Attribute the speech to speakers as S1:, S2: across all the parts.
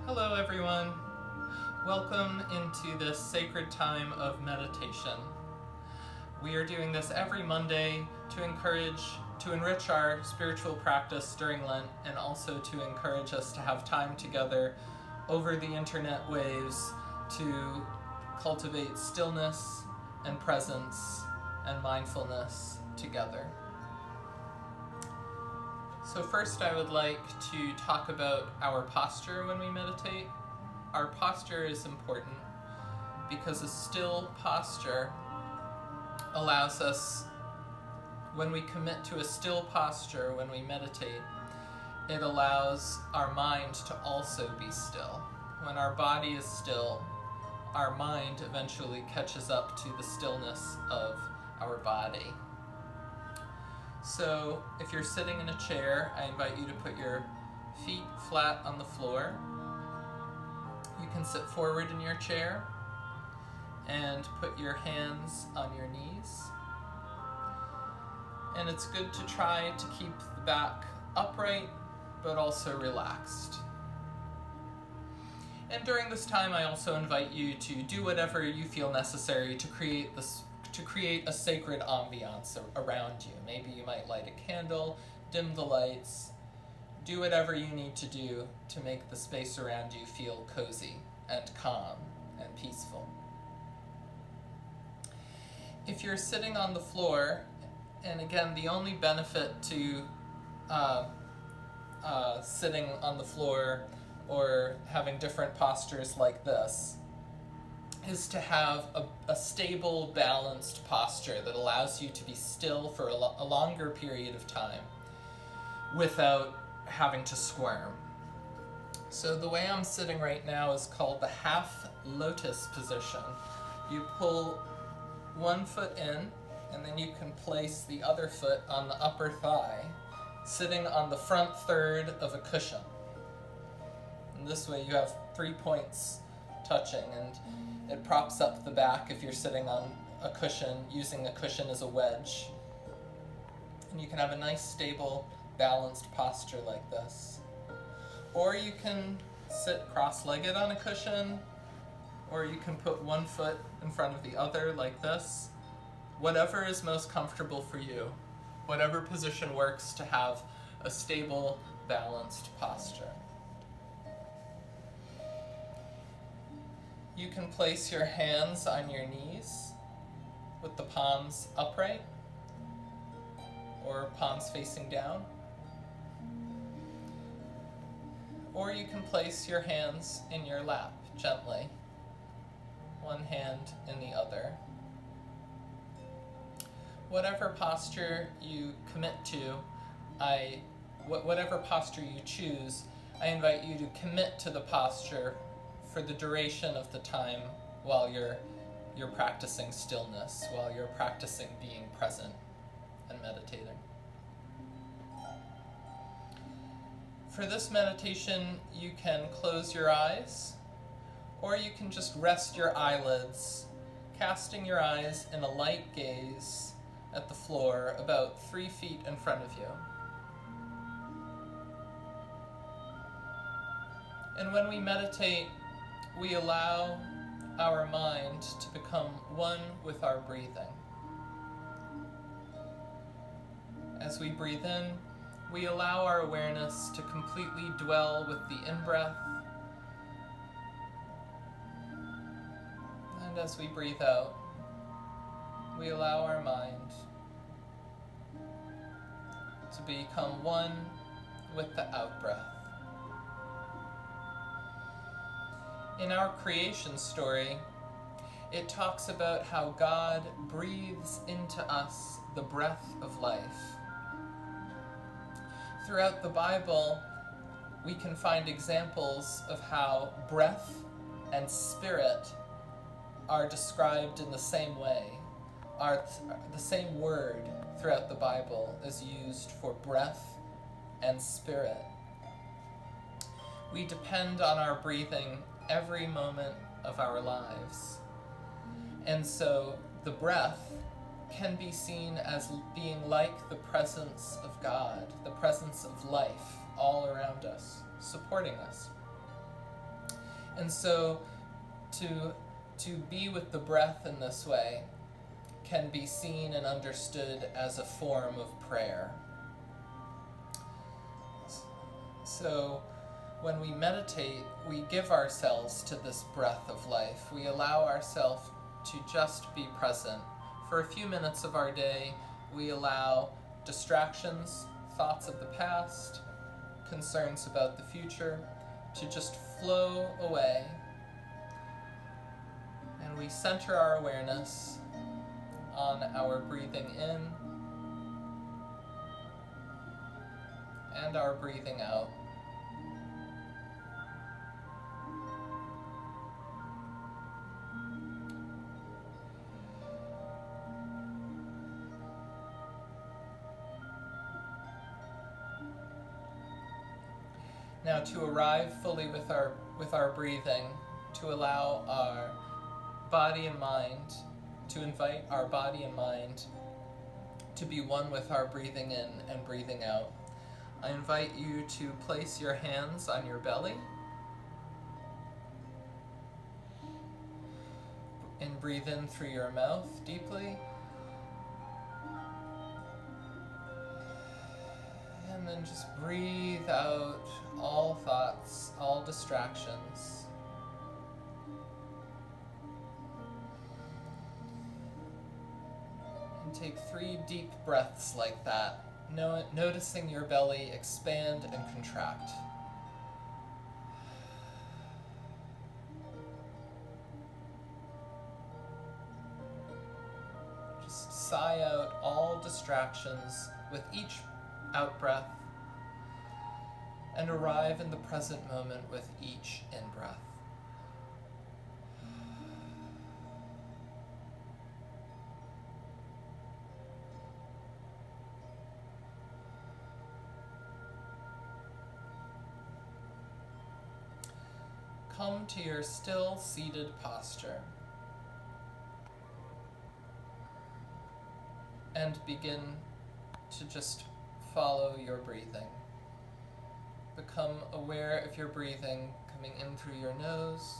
S1: Hello everyone. Welcome into this sacred time of meditation. We are doing this every Monday to enrich our spiritual practice during Lent, and also to encourage us to have time together over the internet waves to cultivate stillness and presence and mindfulness together. So first I would like to talk about our posture when we meditate. Our posture is important because a still posture allows us, when we commit to a still posture when we meditate, it allows our mind to also be still. When our body is still, our mind eventually catches up to the stillness of our body. So if you're sitting in a chair, I invite you to put your feet flat on the floor. You can sit forward in your chair and put your hands on your knees. And it's good to try to keep the back upright, but also relaxed. And during this time, I also invite you to do whatever you feel necessary to create a sacred ambiance around you. Maybe you might light a candle, dim the lights, do whatever you need to do to make the space around you feel cozy and calm and peaceful. If you're sitting on the floor, and again, the only benefit to sitting on the floor or having different postures like this is to have a stable, balanced posture that allows you to be still for a longer period of time without having to squirm. So the way I'm sitting right now is called the half lotus position. You pull one foot in, and then you can place the other foot on the upper thigh, sitting on the front third of a cushion. And this way you have 3 points touching, and it props up the back if you're sitting on a cushion, using a cushion as a wedge. And you can have a nice, stable, balanced posture like this. Or you can sit cross-legged on a cushion, or you can put one foot in front of the other like this. Whatever is most comfortable for you. Whatever position works to have a stable, balanced posture. You can place your hands on your knees with the palms upright or palms facing down. Or you can place your hands in your lap gently, one hand in the other. Whatever posture you commit to, whatever posture you choose, I invite you to commit to the posture for the duration of the time while you're practicing stillness, while you're practicing being present and meditating. For this meditation, you can close your eyes, or you can just rest your eyelids, casting your eyes in a light gaze at the floor about 3 feet in front of you. And when we meditate, we allow our mind to become one with our breathing. As we breathe in, we allow our awareness to completely dwell with the in-breath. And as we breathe out, we allow our mind to become one with the out-breath. In our creation story, it talks about how God breathes into us the breath of life. Throughout the Bible, we can find examples of how breath and spirit are described in the same way. The same word throughout the Bible is used for breath and spirit. We depend on our breathing every moment of our lives. And so the breath can be seen as being like the presence of God, the presence of life all around us, supporting us. And so to be with the breath in this way can be seen and understood as a form of prayer. So when we meditate, we give ourselves to this breath of life. We allow ourselves to just be present. For a few minutes of our day, we allow distractions, thoughts of the past, concerns about the future to just flow away. And we center our awareness on our breathing in and our breathing out. Now, to arrive fully with our breathing, to allow our body and mind, to invite our body and mind to be one with our breathing in and breathing out, I invite you to place your hands on your belly and breathe in through your mouth deeply. And then just breathe out all thoughts, all distractions. And take 3 deep breaths like that, noticing your belly expand and contract. Just sigh out all distractions with each out-breath, and arrive in the present moment with each in-breath. Come to your still seated posture and begin to just follow your breathing. Become aware of your breathing coming in through your nose,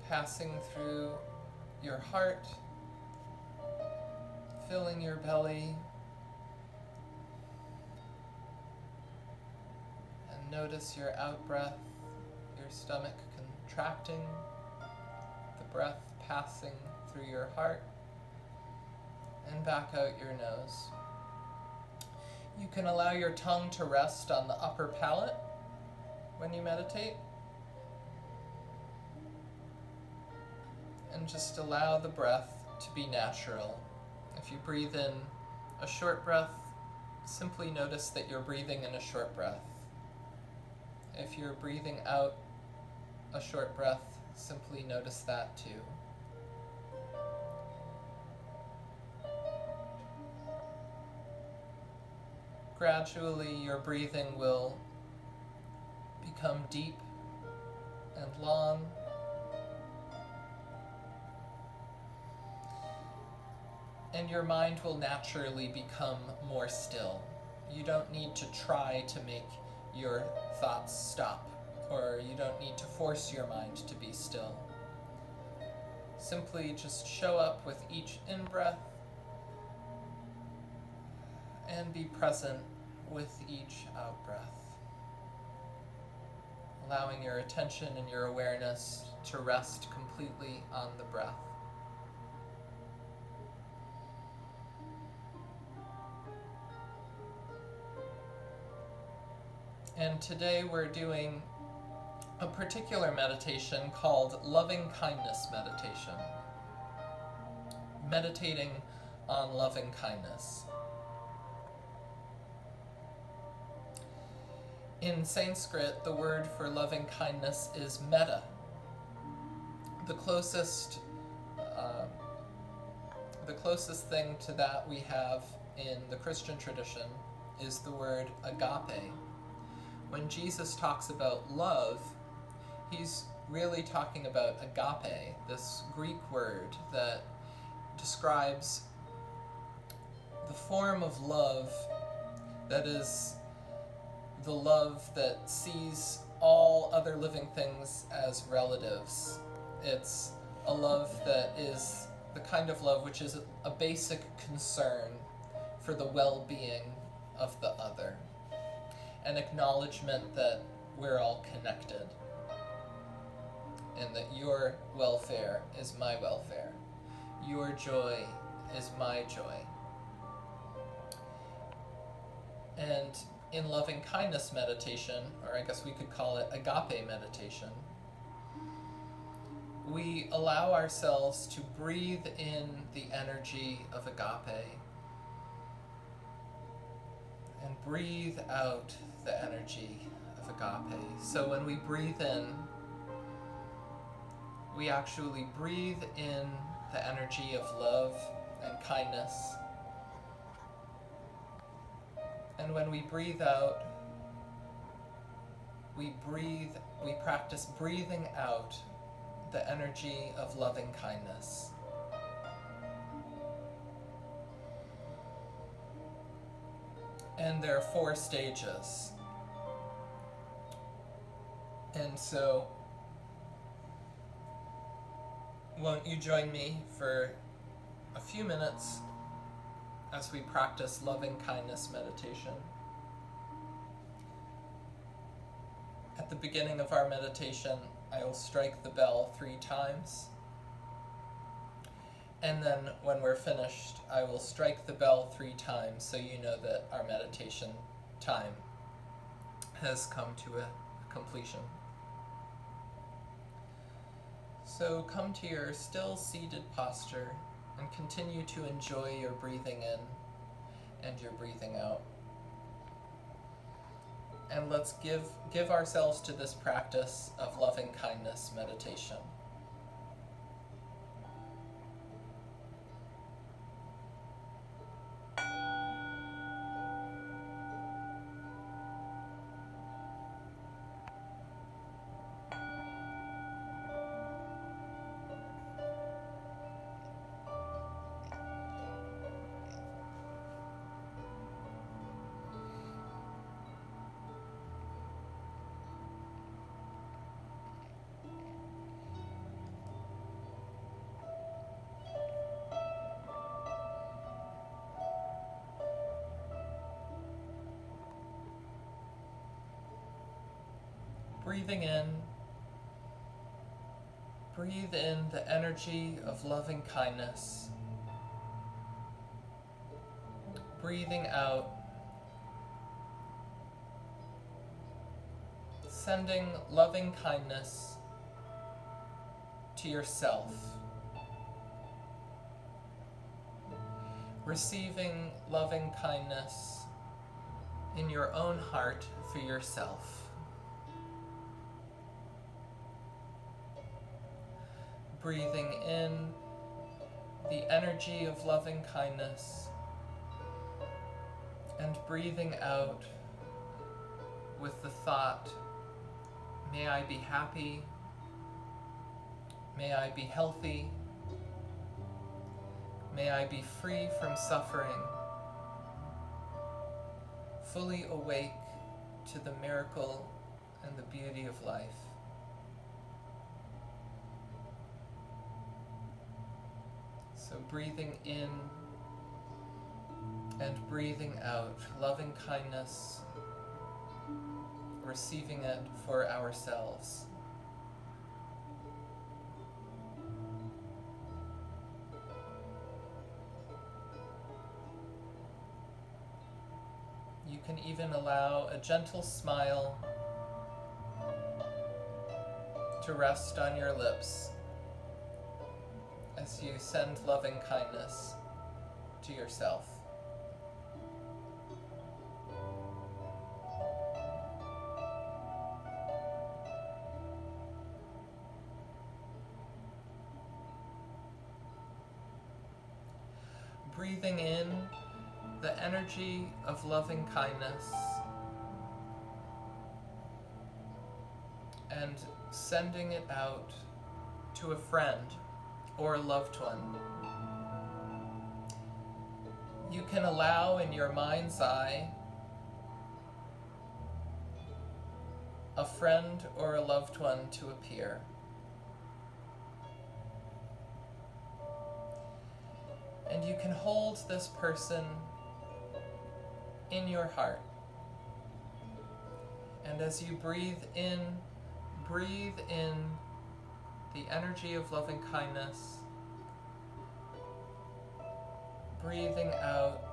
S1: passing through your heart, filling your belly, and notice your out-breath, your stomach contracting, the breath passing through your heart, and back out your nose. You can allow your tongue to rest on the upper palate when you meditate. And just allow the breath to be natural. If you breathe in a short breath, simply notice that you're breathing in a short breath. If you're breathing out a short breath, simply notice that too. Gradually, your breathing will become deep and long. And your mind will naturally become more still. You don't need to try to make your thoughts stop, or you don't need to force your mind to be still. Simply just show up with each in-breath and be present with each out-breath, allowing your attention and your awareness to rest completely on the breath. And today we're doing a particular meditation called Loving Kindness Meditation. Meditating on loving kindness. In Sanskrit, the word for loving kindness is metta. The closest thing to that we have in the Christian tradition is the word agape. When Jesus talks about love, he's really talking about agape, this Greek word that describes the form of love that is the love that sees all other living things as relatives. It's a love that is the kind of love which is a basic concern for the well-being of the other, an acknowledgement that we're all connected, and that your welfare is my welfare, your joy is my joy. And in loving kindness meditation, or I guess we could call it agape meditation, we allow ourselves to breathe in the energy of agape and breathe out the energy of agape. So when we breathe in, we actually breathe in the energy of love and kindness. And when we breathe out, we practice breathing out the energy of loving kindness. And there are 4 stages. And so, won't you join me for a few minutes as we practice loving kindness meditation? At the beginning of our meditation, I will strike the bell 3 times. And then when we're finished, I will strike the bell 3 times so you know that our meditation time has come to a completion. So come to your still seated posture and continue to enjoy your breathing in and your breathing out. And let's give ourselves to this practice of loving kindness meditation. Breathing in, breathe in the energy of loving kindness. Breathing out, sending loving kindness to yourself. Receiving loving kindness in your own heart for yourself. Breathing in the energy of loving kindness and breathing out with the thought, may I be happy, may I be healthy, may I be free from suffering, fully awake to the miracle and the beauty of life. So breathing in and breathing out, loving kindness, receiving it for ourselves. You can even allow a gentle smile to rest on your lips as you send loving kindness to yourself. Breathing in the energy of loving kindness and sending it out to a friend or a loved one. You can allow in your mind's eye a friend or a loved one to appear. And you can hold this person in your heart. And as you breathe in the energy of loving kindness, breathing out,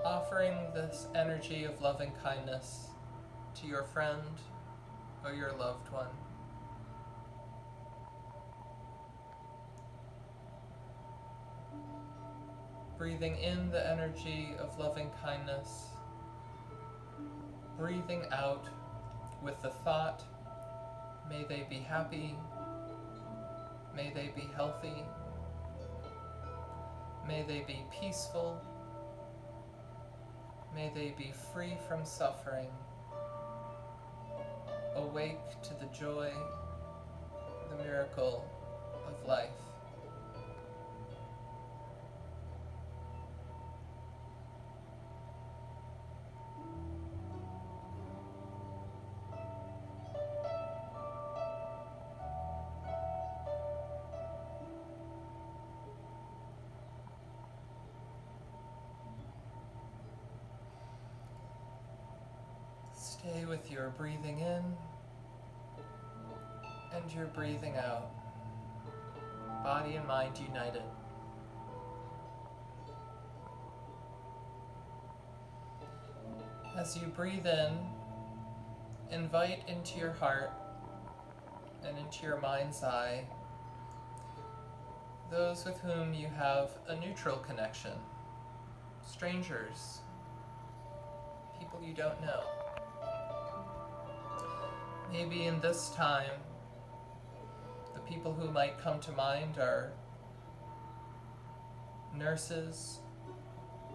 S1: offering this energy of loving kindness to your friend or your loved one. Breathing in the energy of loving kindness, breathing out with the thought, may they be happy, may they be healthy, may they be peaceful, may they be free from suffering, awake to the joy, the miracle of life. Stay with your breathing in and your breathing out, body and mind united. As you breathe in, invite into your heart and into your mind's eye those with whom you have a neutral connection, strangers, people you don't know. Maybe in this time, the people who might come to mind are nurses,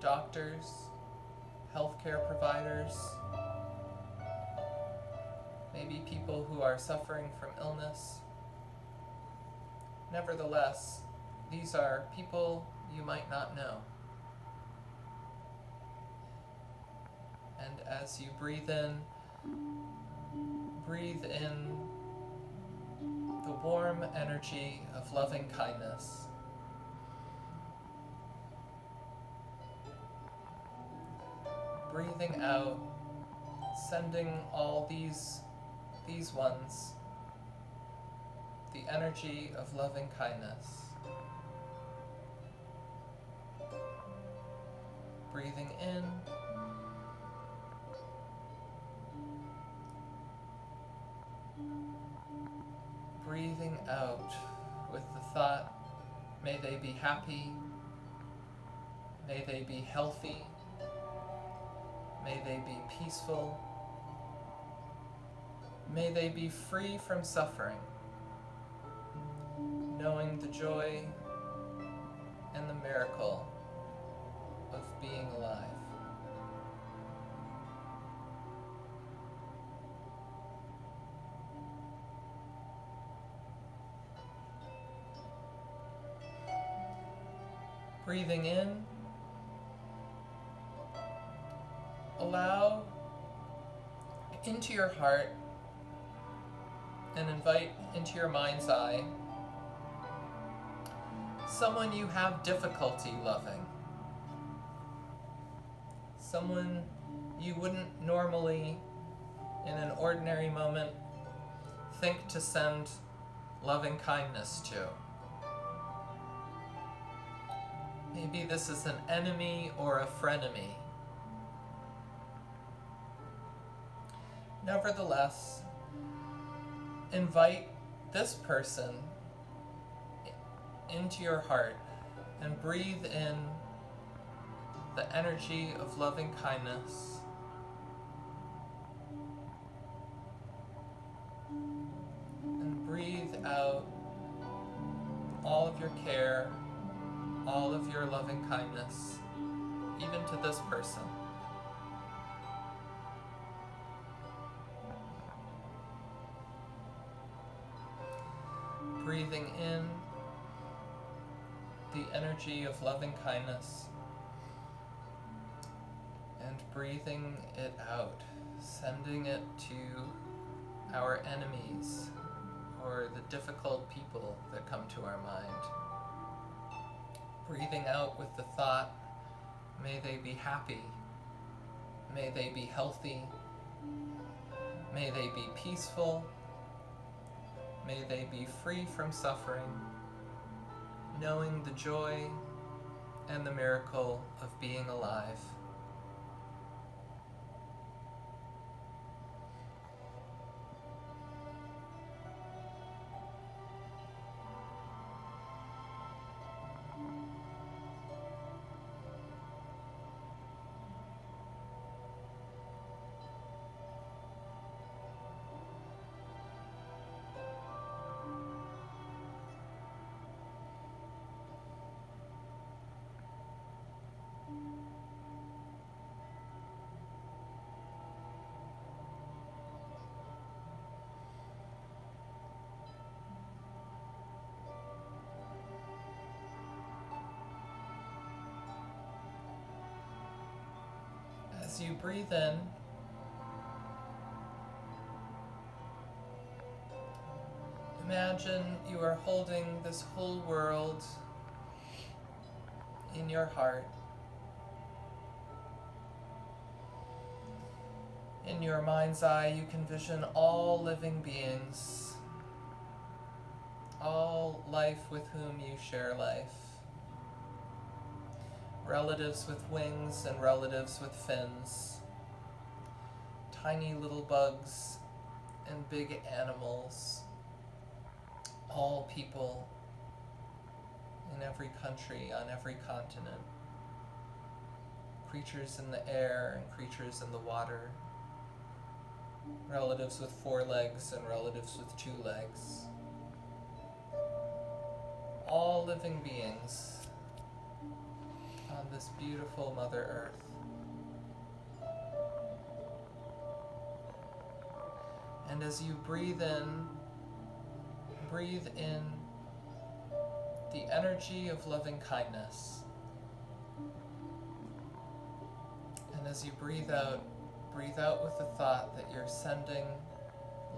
S1: doctors, healthcare providers, maybe people who are suffering from illness. Nevertheless, these are people you might not know. And as you breathe in the warm energy of loving kindness. Breathing out, sending all these ones the energy of loving kindness. Breathing in, breathing out with the thought, may they be happy, may they be healthy, may they be peaceful, may they be free from suffering, knowing the joy and the miracle of being alive. Breathing in, allow into your heart and invite into your mind's eye someone you have difficulty loving, someone you wouldn't normally, in an ordinary moment, think to send loving kindness to. Maybe this is an enemy or a frenemy. Nevertheless, invite this person into your heart and breathe in the energy of loving kindness. And breathe out all of your care, all of your loving kindness, even to this person. Breathing in the energy of loving kindness and breathing it out sending it to our enemies or the difficult people that come to our mind. Breathing out with the thought, may they be happy, may they be healthy, may they be peaceful, may they be free from suffering, knowing the joy and the miracle of being alive. As you breathe in, imagine you are holding this whole world in your heart. In your mind's eye, you can vision all living beings, all life with whom you share life. Relatives with wings and relatives with fins. Tiny little bugs and big animals. All people in every country, on every continent. Creatures in the air and creatures in the water. Relatives with 4 legs and relatives with 2 legs. All living beings on this beautiful Mother Earth. And as you breathe in the energy of loving kindness. And as you breathe out with the thought that you're sending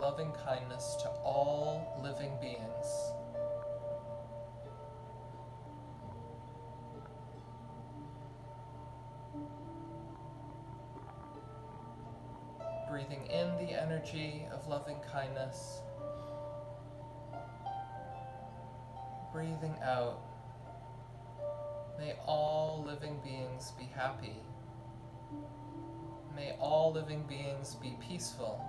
S1: loving kindness to all living beings. Breathing in the energy of loving kindness. Breathing out. May all living beings be happy. May all living beings be peaceful.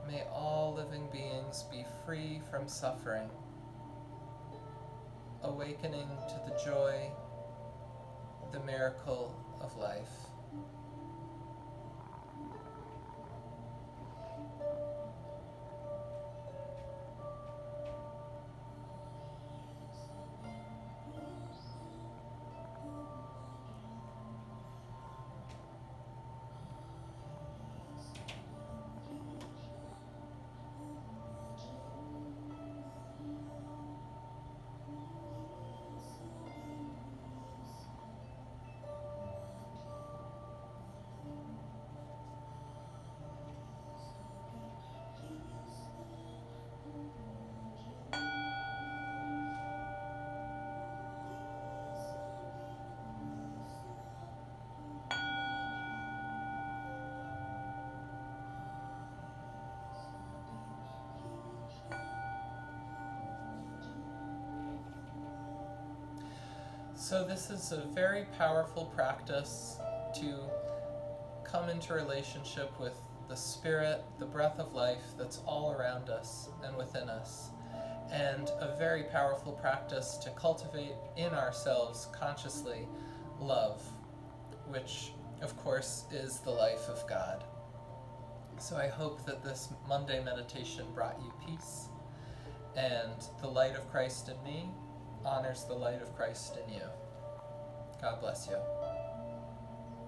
S1: May all living beings be free from suffering, awakening to the joy, the miracle of life. So this is a very powerful practice to come into relationship with the Spirit, the breath of life that's all around us and within us, and a very powerful practice to cultivate in ourselves consciously love, which of course is the life of God. So I hope that this Monday meditation brought you peace, and the light of Christ in me honors the light of Christ in you. God bless you.